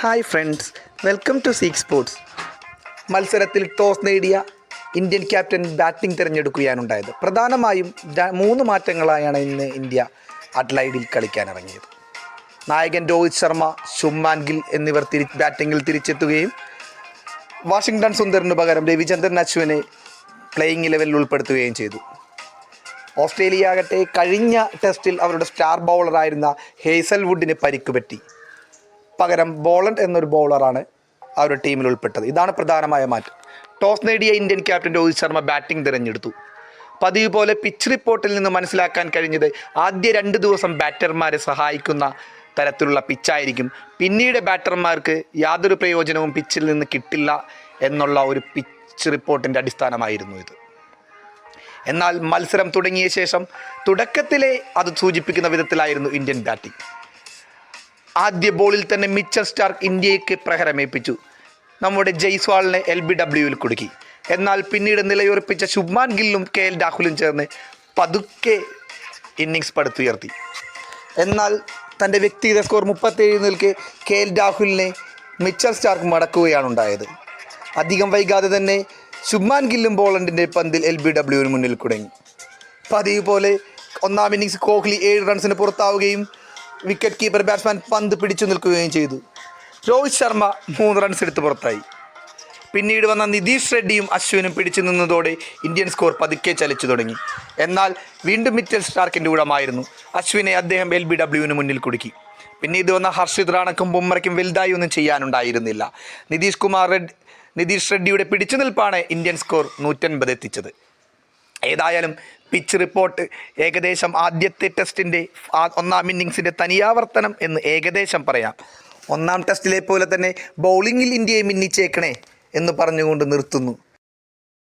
Hi friends, welcome to Seek Sports. മത്സരത്തിൽ toss നേടിയ Indian captain batting തിരഞ്ഞെടുക്കുകയാണുണ്ടായത്. പ്രധാനമായും 3 മാറ്റങ്ങളായാണ് ഇന്ന് ഇന്ത്യ അഡ്ലൈഡിൽ കളിക്കാനിറങ്ങിയത്. നായകൻ രോഹിത് ശർമ്മ, ശുഭ്മാൻ ഗിൽ എന്നിവർ ബാറ്റിങ്ങിൽ തിരിച്ചെത്തുകയും വാഷിംഗ്ടൺ സുന്ദറിന് പകരം രവിചന്ദ്രൻ അശ്വിനെ പ്ലേയിങ് 11-ൽ ഉൾപ്പെടുത്തുകയും ചെയ്തു. ഓസ്ട്രേലിയ ആകട്ടെ കഴിഞ്ഞ ടെസ്റ്റിൽ അവരുടെ സ്റ്റാർ ബൗളറായിരുന്ന ഹേസൽവുഡിന് പരിക്ക് പറ്റി. പകരം ബോളണ്ട് എന്നൊരു ബൗളറാണ് അവരുടെ ടീമിൽ ഉൾപ്പെട്ടത്. ഇതാണ് പ്രധാനമായ മാറ്റം. ടോസ് നേടിയ Indian captain Rohit Sharma batting തിരഞ്ഞെടുത്തു. പതിവ് പോലെ പിച്ച് റിപ്പോർട്ടിൽ നിന്ന് മനസ്സിലാക്കാൻ കഴിഞ്ഞത് ആദ്യ 2 ദിവസം ബാറ്റർമാരെ സഹായിക്കുന്ന തരത്തിലുള്ള പിച്ചായിരിക്കും. പിന്നീട് ബാറ്റർമാർക്ക് യാതൊരു പ്രയോജനവും പിച്ചിൽ നിന്ന് കിട്ടില്ല എന്നുള്ള ഒരു പിച്ച് റിപ്പോർട്ടിൻ്റെ അടിസ്ഥാനമായിരുന്നു ഇത്. എന്നാൽ മത്സരം തുടങ്ങിയ ശേഷം തുടക്കത്തിലെ അത് സൂചിപ്പിക്കുന്ന വിധത്തിലായിരുന്നു ഇന്ത്യൻ ബാറ്റിംഗ്. ആദ്യ ബോളിൽ തന്നെ മിച്ചൽ സ്റ്റാർക്ക് ഇന്ത്യക്ക് പ്രഹരമേൽപ്പിച്ചു. നമ്മുടെ ജയ്സ്വാളിനെ LBWയിൽ കുടുക്കി. എന്നാൽ പിന്നീട് നിലയുറപ്പിച്ച ശുഭ്മാൻ ഗില്ലും KL രാഹുലും ചേർന്ന് പതുക്കെ ഇന്നിങ്സ് പടുത്തുയർത്തി. എന്നാൽ തൻ്റെ വ്യക്തിഗത സ്കോർ 37 നിൽക്കെ KL രാഹുലിനെ മിച്ചൽ സ്റ്റാർക്ക് മടക്കുകയാണ് ഉണ്ടായത്. അധികം വൈകാതെ തന്നെ ശുഭ്മാൻ ഗില്ലും ബോളണ്ടിൻ്റെ പന്തിൽ LBWന് മുന്നിൽ കുടങ്ങി. പതിവ് പോലെ ഒന്നാം ഇന്നിങ്സ് കോഹ്ലി 7 റൺസിന് പുറത്താവുകയും വിക്കറ്റ് കീപ്പർ ബാറ്റ്സ്മാൻ പന്ത് പിടിച്ചു നിൽക്കുകയും ചെയ്തു. രോഹിത് ശർമ്മ 3 റൺസ് എടുത്ത് പുറത്തായി. പിന്നീട് വന്ന നിതീഷ് റെഡ്ഡിയും അശ്വിനും പിടിച്ചു നിന്നതോടെ ഇന്ത്യൻ സ്കോർ പതുക്കെ ചലിച്ചു തുടങ്ങി. എന്നാൽ വീണ്ടും മിച്ചൽ സ്റ്റാർക്കിൻ്റെ ഊഴമായിരുന്നു. അശ്വിനെ അദ്ദേഹം LBWന് മുന്നിൽ കുടുക്കി. പിന്നീട് വന്ന ഹർഷിത് റാണക്കും ബുംറയ്ക്കും വലുതായി ഒന്നും ചെയ്യാനുണ്ടായിരുന്നില്ല. നിതീഷ് റെഡ്ഡിയുടെ പിടിച്ചു നിൽപ്പാണ് ഇന്ത്യൻ സ്കോർ 150 എത്തിച്ചത്. ഏതായാലും പിച്ച് റിപ്പോർട്ട് ഏകദേശം ആദ്യത്തെ ടെസ്റ്റിൻ്റെ ഒന്നാം ഇന്നിങ്സിൻ്റെ തനിയാവർത്തനം എന്ന് ഏകദേശം പറയാം. ഒന്നാം ടെസ്റ്റിലെ പോലെ തന്നെ ബൗളിങ്ങിൽ ഇന്ത്യയെ മിന്നിച്ചേക്കണേ എന്ന് പറഞ്ഞുകൊണ്ട് നിർത്തുന്നു.